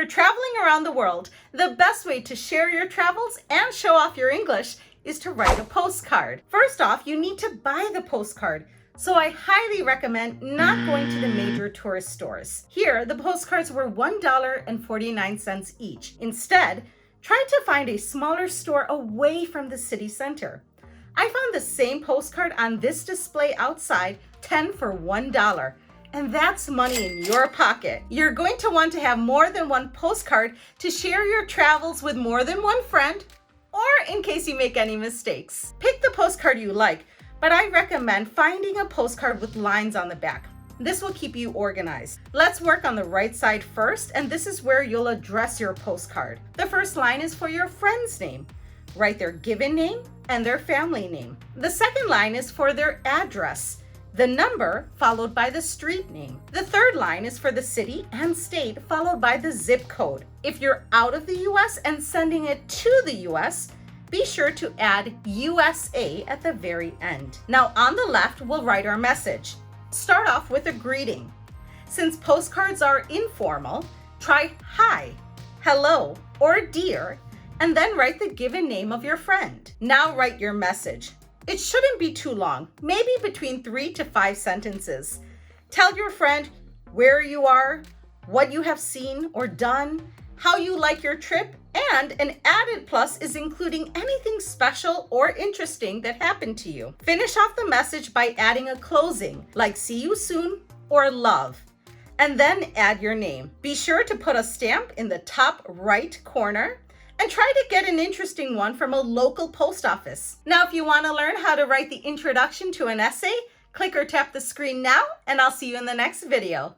you're traveling around the world, the best way to share your travels and show off your English is to write a postcard. First off, you need to buy the postcard. So I highly recommend not going to the major tourist stores. Here, the postcards were $1.49 each. Instead, try to find a smaller store away from the city center. I found the same postcard on this display outside, 10 for $1. And that's money in your pocket. You're going to want to have more than one postcard to share your travels with more than one friend, or in case you make any mistakes. Pick the postcard you like, but I recommend finding a postcard with lines on the back. This will keep you organized. Let's work on the right side first, and this is where you'll address your postcard. The first line is for your friend's name. Write their given name and their family name. The second line is for their address, the number followed by the street name. The third line is for the city and state followed by the zip code. If you're out of the US and sending it to the US, be sure to add USA at the very end. Now on the left, we'll write our message. Start off with a greeting. Since postcards are informal, try hi, hello, or dear, and then write the given name of your friend. Now write your message. It shouldn't be too long, maybe between 3 to 5 sentences. Tell your friend where you are, what you have seen or done, how you like your trip, and an added plus is including anything special or interesting that happened to you. Finish off the message by adding a closing, like see you soon or love, and then add your name. Be sure to put a stamp in the top right corner and try to get an interesting one from a local post office. Now, if you want to learn how to write the introduction to an essay, click or tap the screen now, and I'll see you in the next video.